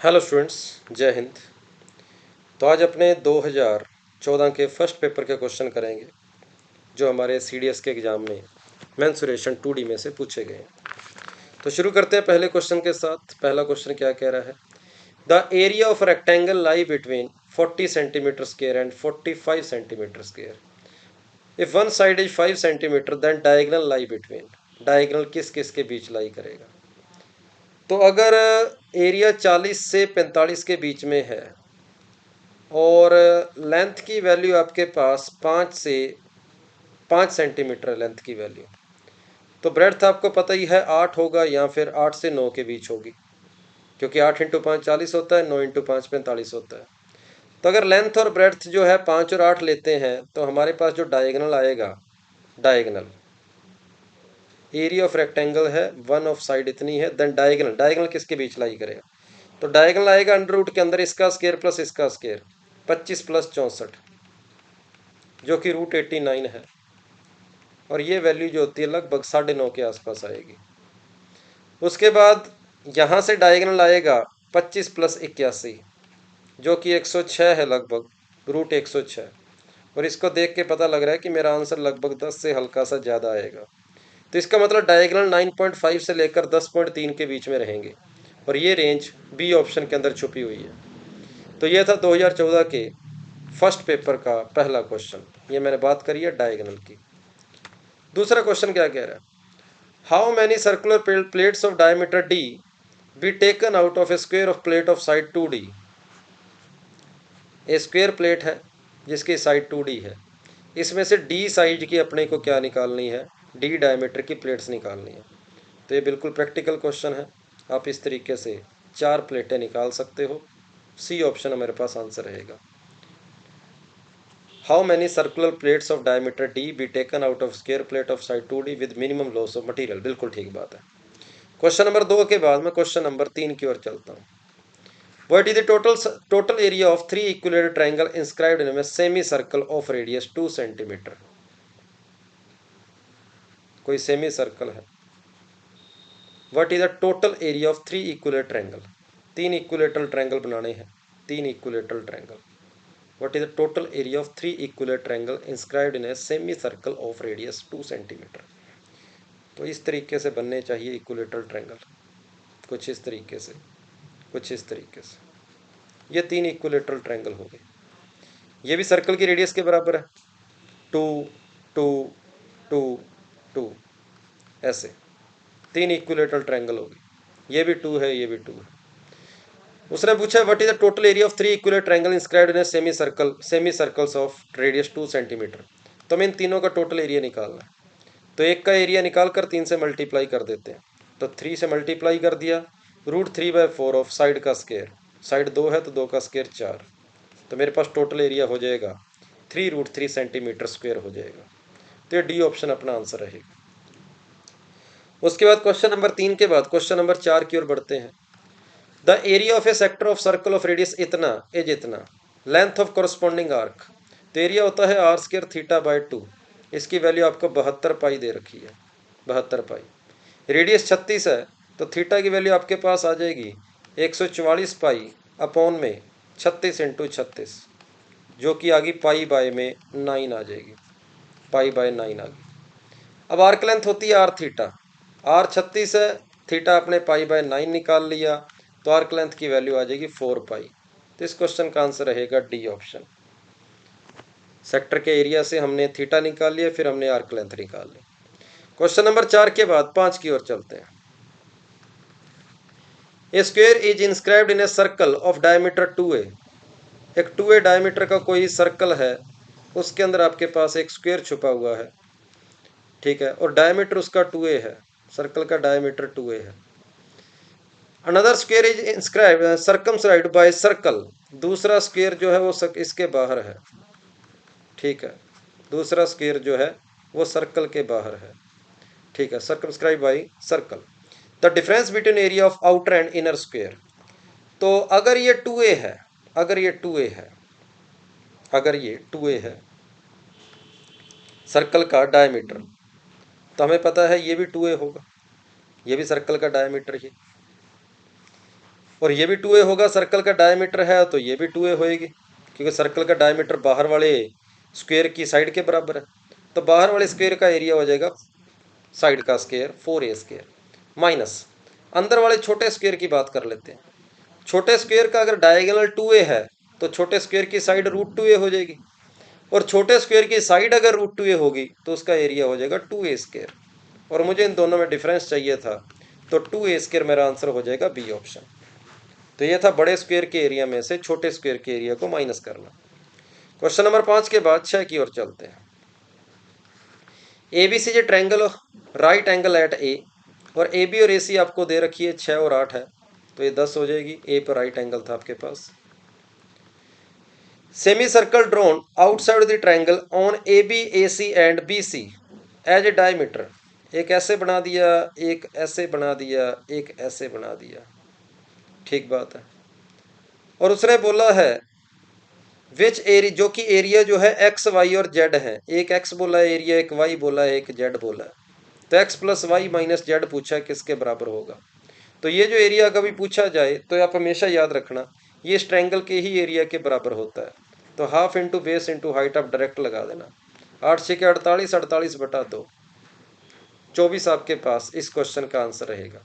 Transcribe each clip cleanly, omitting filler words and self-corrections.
Hello students, जय हिंद। तो आज अपने 2014 के फर्स्ट पेपर के क्वेश्चन करेंगे जो हमारे सीडीएस के एग्ज़ाम में मेंसुरेशन 2D में से पूछे गए हैं। तो शुरू करते हैं पहले क्वेश्चन के साथ। पहला क्वेश्चन क्या कह रहा है? The area of rectangle lie between 40 centimetre square and 45 centimetre square. If one side is 5 centimetre then diagonal lie between. Diagonal किस किस के बीच लाई करेगा? तो अगर एरिया 40 से 45 के बीच में है और लेंथ की वैल्यू आपके पास 5 सेंटीमीटर लेंथ की वैल्यू, तो ब्रेड्थ आपको पता ही है 8 होगा या फिर 8 से 9 के बीच होगी, क्योंकि 8 इंटू 5 40 होता है, 9 इंटू 5 45 होता है। तो अगर लेंथ और ब्रेड्थ जो है 5 और 8 लेते हैं तो हमारे पास जो डायगोनल आएगा, डायगोनल एरिया ऑफ रेक्टेंगल है, वन ऑफ साइड इतनी है, देन डायगोनल, डायगोनल किसके बीच लाई करेगा? तो डायगोनल आएगा अंडर रूट के अंदर इसका स्क्वायर प्लस इसका स्क्वायर, 25 प्लस 64, जो कि √89 है। और ये वैल्यू जो होती है लगभग 9.5 के आसपास आएगी। उसके बाद यहाँ से डायगोनल आएगा 25 प्लस 81, जो कि 106 है, लगभग √106। और इसको देख के पता लग रहा है कि मेरा आंसर लगभग 10 से हल्का सा ज़्यादा आएगा। तो इसका मतलब डायगोनल 9.5 से लेकर 10.3 के बीच में रहेंगे, और ये रेंज बी ऑप्शन के अंदर छुपी हुई है। तो ये था 2014 के फर्स्ट पेपर का पहला क्वेश्चन। ये मैंने बात करी है डायगोनल की। दूसरा क्वेश्चन क्या कह रहा है? How many circular plates of diameter d be taken out of a square of plate of side 2d? A square plate है जिसकी साइड 2d है, इसमें से d साइज की अपने को क्या निकालनी है? d डायमीटर की प्लेट्स निकालनी है। तो ये बिल्कुल प्रैक्टिकल क्वेश्चन है। आप इस तरीके से 4 प्लेटें निकाल सकते हो। सी ऑप्शन हमारे पास आंसर रहेगा। How many circular plates of diameter d be taken out of square plate of side 2d with minimum loss of material? बिल्कुल ठीक बात है। क्वेश्चन नंबर 2 के बाद मैं क्वेश्चन नंबर 3 की ओर चलता हूँ। What is the total area of 3 equilateral triangle inscribed in a semicircle of radius 2 centimetre? कोई सेमी सर्कल है। What is the total area of 3 equilateral triangle? 3 equilateral triangle बनाने हैं, 3 equilateral triangle. What is the total area of 3 equilateral triangle inscribed in a semicircle of radius 2 centimetre? तो इस तरीके से बनने चाहिए इक्विलेटरल ट्रायंगल, कुछ इस तरीके से, कुछ इस तरीके से। ये 3 इक्विलेटरल ट्रायंगल हो गए। ये भी सर्कल की रेडियस के बराबर है, 2 2 2 2, ऐसे 3 इक्विलेटरल ट्रायंगल हो गए। ये भी 2 है, ये भी 2 है। उसने पूछा what is the total area of 3 equilateral triangle inscribed in a semi circles of radius 2 centimetre? तो हमें इन तीनों का टोटल एरिया निकालना है। तो एक का एरिया निकाल कर 3 से मल्टीप्लाई कर देते हैं। तो 3 से मल्टीप्लाई कर दिया, √3/4 ऑफ साइड का स्क्वायर, साइड 2 है तो 2 का स्क्वायर 4। तो मेरे पास टोटल एरिया हो जाएगा 3√3 सेंटीमीटर स्क्वायर हो जाएगा। तो ये डी ऑप्शन अपना आंसर रहेगा। उसके बाद क्वेश्चन नंबर 3 के बाद क्वेश्चन नंबर 4 की ओर बढ़ते हैं। The area of A sector of circle of radius इतना एज इतना, लेंथ ऑफ कोरस्पॉन्डिंग आर्क। तो एरिया होता है r² θ/2। इसकी वैल्यू आपको 72 पाई दे रखी है, 72 पाई। रेडियस 36 है तो थीटा की वैल्यू आपके पास आ जाएगी 144 पाई अपॉन में 36 इंटू 36, जो कि आ गई पाई बाय में 9 आ जाएगी, पाई बाय 9 आ गई। अब आर्क लेंथ होती है r थीटा, r 36 है, थीटा आपने पाई बाय 9 निकाल लिया, तो आर्क लेंथ की वैल्यू आ जाएगी 4 पाई। तो इस क्वेश्चन का आंसर रहेगा डी ऑप्शन। सेक्टर के एरिया से हमने थीटा निकाल लिया, फिर हमने आर्क लेंथ निकाल ली। क्वेश्चन नंबर 4 के बाद 5 की ओर चलते हैं। A square is inscribed in a circle of diameter 2a। एक 2a डायमीटर का कोई सर्कल है, उसके अंदर आपके पास एक स्क्वायर छुपा हुआ है, ठीक है, और डायमीटर उसका 2a है, सर्कल का डायमीटर 2a है। Another square is inscribe circumscribed by circle. दूसरा स्क्वायर जो है वो इसके बाहर है, ठीक है, दूसरा स्क्वायर जो है वो सर्कल के बाहर है, ठीक है, circumscribe by circle. The difference between area of outer and inner square. तो अगर ये 2a है, अगर ये 2a है, अगर ये 2a है सर्कल का डायमीटर, तो हमें पता है ये भी 2a होगा, ये भी सर्कल का डायमीटर ही। और ये भी 2a होगा, सर्कल का डायमीटर है तो ये भी 2a होएगी, क्योंकि सर्कल का डायमीटर बाहर वाले स्क्वायर की साइड के बराबर है। तो बाहर वाले स्क्वायर का एरिया हो जाएगा साइड का स्क्वायर 4a स्क्वायर, माइनस अंदर वाले छोटे स्क्वायर की बात कर लेते हैं। छोटे स्क्वायर का अगर डायगोनल 2a है तो छोटे स्क्वायर की साइड √2a हो जाएगी, और छोटे स्क्वायर की साइड अगर √2a होगी तो उसका एरिया हो जाएगा 2a स्क्वायर। और मुझे इन दोनों में डिफरेंस चाहिए था, तो 2a स्क्वायर मेरा आंसर हो जाएगा बी ऑप्शन। तो ये था बड़े स्क्वायर के एरिया में से छोटे स्क्वायर के एरिया को माइनस करना। क्वेश्चन नंबर 5 के बाद 6 की ओर चलते हैं। एबीसी जे ट्रायंगल राइट एंगल एट ए, और ए बी और ए सी आपको दे रखी है 6 और 8 है, तो ये 10 हो जाएगी। ए पर राइट एंगल था आपके पास। Semicircle drawn outside the triangle on A B A C and B C as a diameter, एक ऐसे बना दिया, एक ऐसे बना दिया, एक ऐसे बना दिया, ठीक बात है। और उसने बोला है विच एरिया, जो कि एरिया जो है एक्स वाई और जेड है, एक एक्स बोला है एरिया, एक वाई बोला है, एक जेड बोला है। तो x plus y minus z पूछा है, किसके बराबर होगा। तो ये जो एरिया कभी पूछा जाए तो आप हमेशा याद रखना ये इस ट्रायंगल के ही एरिया के बराबर होता है। तो half into base into height आप डायरेक्ट लगा देना। 8 6 48, 48/2, 24 आपके पास इस क्वेश्चन का आंसर रहेगा।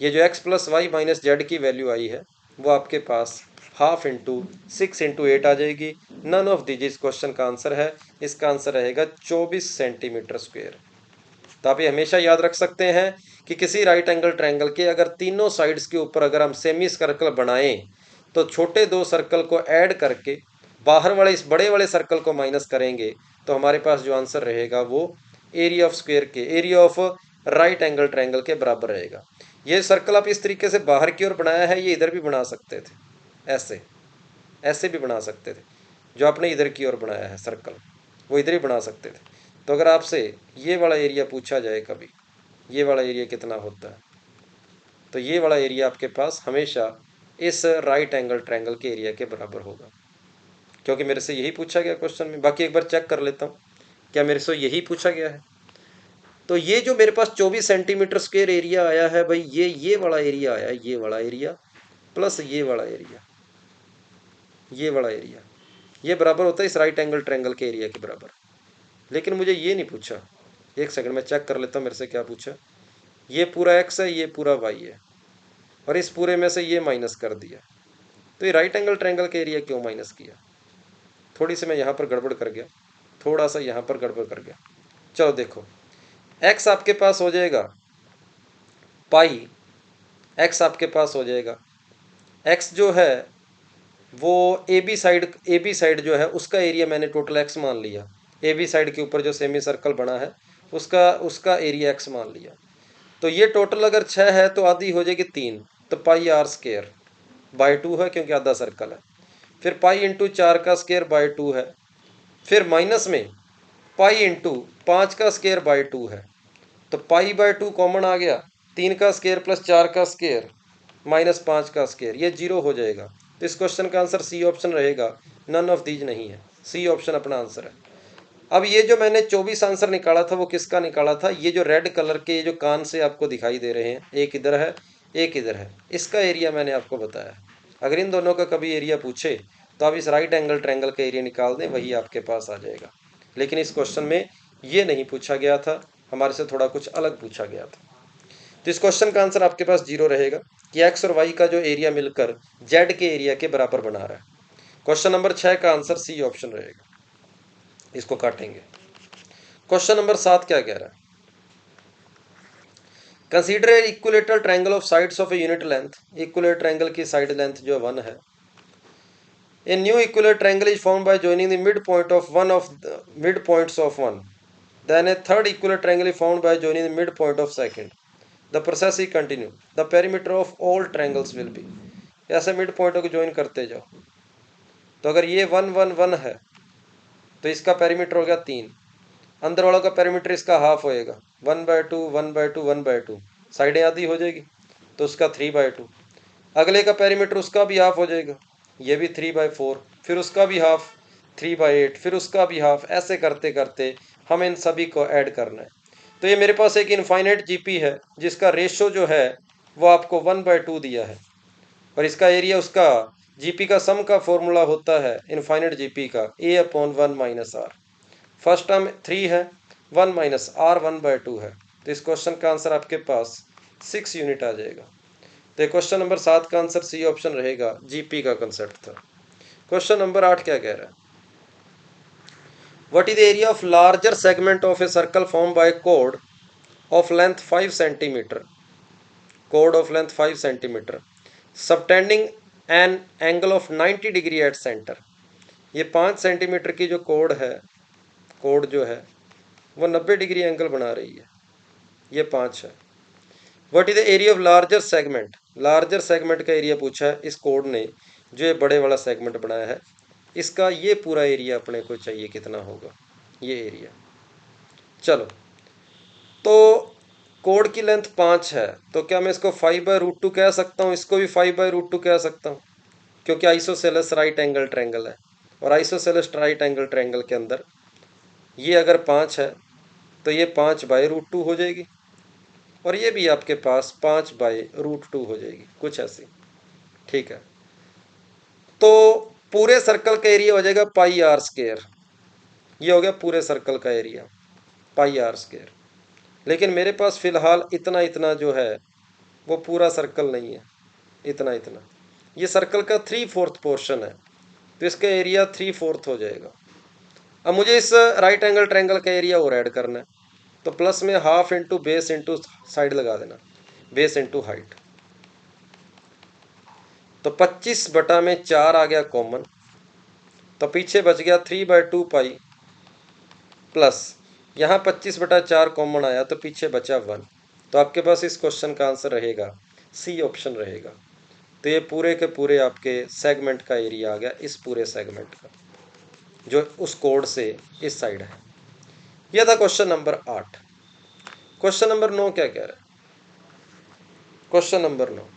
ये जो x plus y minus z की वैल्यू आई है वो आपके पास हाफ इंटू 6 इंटू 8 आ जाएगी। नन ऑफ दीज इस क्वेश्चन का आंसर है। इसका आंसर रहेगा 24 सेंटीमीटर स्क्वायर। तो आप ये हमेशा याद रख सकते हैं कि किसी राइट एंगल ट्रायंगल के अगर तीनों साइड्स के ऊपर अगर हम सेमी सर्कल बनाएं तो छोटे 2 सर्कल को ऐड करके बाहर वाले इस बड़े वाले सर्कल को माइनस करेंगे तो हमारे पास जो आंसर रहेगा वो एरिया ऑफ स्क्वायर के, area of right angle triangle के बराबर रहेगा। ये सर्कल आप इस तरीके से बाहर की ओर बनाया है, ये इधर भी बना सकते थे, ऐसे ऐसे भी बना सकते थे। जो आपने इधर की ओर बनाया है सर्कल वो इधर ही बना सकते थे। तो अगर आपसे ये वाला एरिया पूछा जाए कभी, ये वाला एरिया कितना होता है, तो ये वाला एरिया आपके पास हमेशा इस राइट एंगल ट्रायंगल के एरिया के बराबर होगा, क्योंकि मेरे से यही पूछा गया क्वेश्चन में। बाकी एक बार चेक कर लेता हूँ क्या मेरे से यही पूछा गया है। तो ये जो मेरे पास 24 सेंटीमीटर स्क्वायर एरिया आया है भाई, ये वाला एरिया आया, ये वाला एरिया प्लस ये वाला एरिया, ये वाला एरिया, ये बराबर होता है इस राइट एंगल ट्रायंगल के एरिया के बराबर। लेकिन मुझे ये नहीं पूछा, एक सेकंड में चेक कर लेता हूँ मेरे से क्या पूछा। ये पूरा एक्स है, ये पूरा वाई है, और इस पूरे में से ये माइनस कर दिया। तो ये राइट एंगल ट्रायंगल के एरिया क्यों माइनस किया? थोड़ी सी मैं यहाँ पर गड़बड़ कर गया, थोड़ा सा यहाँ पर गड़बड़ कर गया। चलो देखो, एक्स आपके पास हो जाएगा पाई, एक्स आपके पास हो जाएगा, एक्स जो है वो ए बी साइड जो है उसका एरिया मैंने टोटल एक्स मान लिया। ए बी साइड के ऊपर जो सेमी सर्कल बना है उसका उसका एरिया एक्स मान लिया। तो ये टोटल अगर 6 है तो आधी हो जाएगी 3, तो पाई आर स्क्वायर बाय 2 है क्योंकि आधा सर्कल है। फिर पाई इंटू 4 का स्क्वायर बाय 2 है। फिर माइनस में पाई इंटू 5 का स्क्वायर बाय 2 है। तो पाई बाय 2 कॉमन आ गया, 3 का स्क्वायर प्लस 4 का स्क्वायर माइनस 5 का स्क्वायर, ये 0 हो जाएगा। तो इस क्वेश्चन का आंसर सी ऑप्शन रहेगा, नन ऑफ दीज नहीं है, सी ऑप्शन अपना आंसर है। अब ये जो मैंने 24 आंसर निकाला था वो किसका निकाला था? ये जो रेड कलर के ये जो कान से आपको दिखाई दे रहे हैं, एक इधर है एक इधर है, इसका एरिया मैंने आपको बताया। अगर इन दोनों का कभी एरिया पूछे तो आप इस राइट एंगल ट्रायंगल का एरिया निकाल दें, वही आपके पास आ जाएगा। लेकिन इस क्वेश्चन में ये नहीं पूछा गया था, हमारे से थोड़ा कुछ अलग पूछा गया था। तो इस क्वेश्चन का आंसर आपके पास 0 रहेगा कि एक्स और वाई का जो एरिया मिलकर जेड के एरिया के बराबर बना रहा है। क्वेश्चन नंबर 6 का आंसर सी ऑप्शन रहेगा, इसको काटेंगे। क्वेश्चन नंबर 7 क्या कह रहा है? Consider a equilateral triangle of sides of a unit length, equilateral triangle की साइड लेंथ जो 1 है। A new equilateral triangle is found by joining the mid point of one of the mid points of one, then a third equilateral triangle is found by joining the mid point of second, the process is continue, the perimeter of all triangles will be. ऐसे mid पॉइंटों को join करते जाओ। तो अगर ये 1 1 1 है तो इसका पेरीमीटर हो गया 3, अंदर वालों का पेरीमीटर इसका हाफ होएगा, 1/2 1/2 1/2, साइडें आधी हो जाएगी तो उसका 3/2। अगले का पेरीमीटर उसका भी हाफ हो जाएगा, ये भी 3/4, फिर उसका भी हाफ 3/8, फिर उसका भी हाफ, ऐसे करते करते हम इन सभी को ऐड करना है। तो ये मेरे पास एक इनफाइनाइट जीपी है जिसका रेशो जो है वो आपको 1/2 दिया है, और इसका एरिया उसका जीपी का सम का फॉर्मूला होता है इनफाइनाइट जीपी का A/1 minus are. First term 3 है, 1 माइनस आर 1/2 है, तो इस क्वेश्चन का आंसर आपके पास 6 यूनिट आ जाएगा। तो क्वेश्चन नंबर 7 का आंसर सी ऑप्शन रहेगा, जीपी का कंसेप्ट था। क्वेश्चन नंबर 8 क्या कह रहा है? What is the area of larger segment of a circle form by code of length 5 centimetre, code of length 5 centimetre subtending an angle of 90 degree at centre. ये 5 centimetre की जो code है, code जो है वो 90 डिग्री एंगल बना रही है, ये 5 है। What is the area of larger segment, larger segment का एरिया पूछा है इस कोड ने, जो ये बड़े वाला सेगमेंट बनाया है, इसका ये पूरा एरिया अपने को चाहिए कितना होगा, ये एरिया। चलो, तो कोड की लेंथ 5 है, तो क्या मैं इसको 5/√2 कह सकता हूँ, इसको भी 5/√2 कह सकता हूँ, क्योंकि आइसोसेलेस राइट एंगल ट्रायंगल है, और आइसोसेलेस राइट एंगल ट्रायंगल के अंदर ये अगर 5 है तो ये 5/√2 हो जाएगी, और ये भी आपके पास 5/√2 हो जाएगी, कुछ ऐसी। ठीक है, तो पूरे सर्कल का एरिया हो जाएगा πr²। ये हो गया पूरे सर्कल का एरिया πr²। लेकिन मेरे पास फिलहाल इतना इतना जो है वो पूरा सर्कल नहीं है, इतना इतना, ये सर्कल का 3/4 पोर्शन है, तो इसका एरिया 3/4 हो जाएगा। अब मुझे इस राइट एंगल ट्रायंगल का एरिया और ऐड करना है, तो प्लस में half into base into side लगा देना, बेस इंटू हाइट। तो 25/4 आ गया कॉमन, तो पीछे बच गया 3/2 पाई, प्लस यहाँ 25/4 कॉमन आया तो पीछे बचा 1। तो आपके पास इस क्वेश्चन का आंसर रहेगा सी ऑप्शन रहेगा। तो ये पूरे के पूरे आपके सेगमेंट का एरिया आ गया, इस पूरे सेगमेंट का, जो उस कोड से इस साइड है। यह था क्वेश्चन नंबर 8। क्वेश्चन नंबर 9 क्या कह रहा है? Question number 9,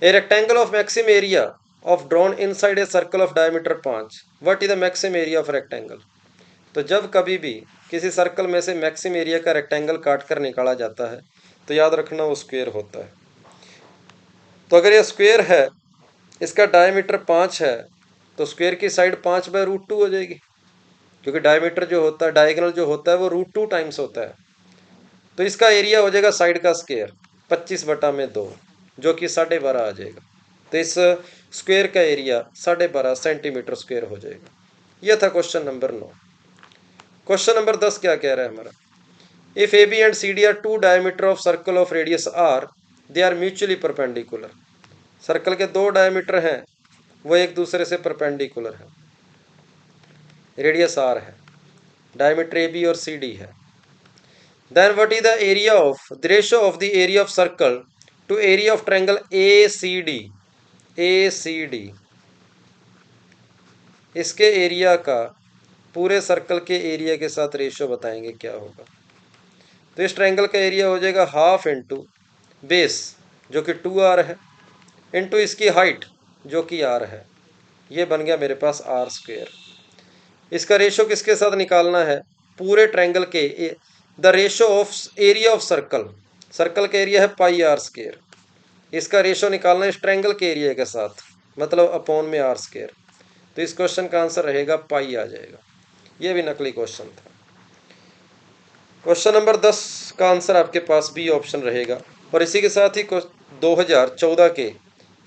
a rectangle of maximum area of drawn inside a circle of diameter 5, what is the maximum area of rectangle. तो जब कभी भी किसी सर्कल में से मैक्सिमम एरिया का रेक्टेंगल काट कर निकाला जाता है तो याद रखना वो स्क्वायर होता है। तो अगर ये स्क्वायर है, इसका डायमीटर 5 है, तो स्क्वायर की साइड 5/√2 हो जाएगी, क्योंकि डायमीटर जो होता है, डायगोनल जो होता है वो √2 टाइम्स होता है। तो इसका एरिया हो जाएगा साइड का स्क्वायर 25/2, जो कि 12.5 आ जाएगा। तो इस स्क्वायर का एरिया 12.5 सेंटीमीटर स्क्वायर हो जाएगा। यह था क्वेश्चन नंबर 9। क्वेश्चन नंबर 10 क्या कह रहा है हमारा? If A B and C D are two diameter of circle of radius r, they are mutually perpendicular. Circle के 2 डायमीटर हैं, वो एक दूसरे से परपेंडिकुलर है, रेडियस आर है, डायमीटर ए बी और सी डी है। Then what is the area of the ratio of the area of circle to area of triangle A C D, A C D, इसके area का पूरे circle के area के साथ ratio बताएंगे क्या होगा। तो इस ट्रायंगल का एरिया हो जाएगा हाफ इंटू बेस जो कि 2r है, इंटू इसकी हाइट जो कि r है, ये बन गया मेरे पास r²। इसका रेशियो किसके साथ निकालना है? पूरे ट्रायंगल के, the ratio of area of circle, circle का एरिया है πr², इसका रेशियो निकालना है इस ट्रायंगल के एरिया के साथ, मतलब अपॉन में r²। तो इस क्वेश्चन का आंसर रहेगा पाई आ जाएगा। ये भी नकली क्वेश्चन था। क्वेश्चन नंबर 10 का आंसर आपके पास बी ऑप्शन रहेगा। और इसी के साथ ही 2014 के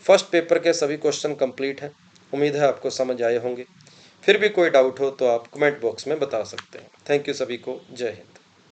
फर्स्ट पेपर के सभी क्वेश्चन कंप्लीट हैं। उम्मीद है आपको समझ आए होंगे। फिर भी कोई डाउट हो तो आप कमेंट बॉक्स में बता सकते हैं। थैंक यू सभी को। जय हिंद।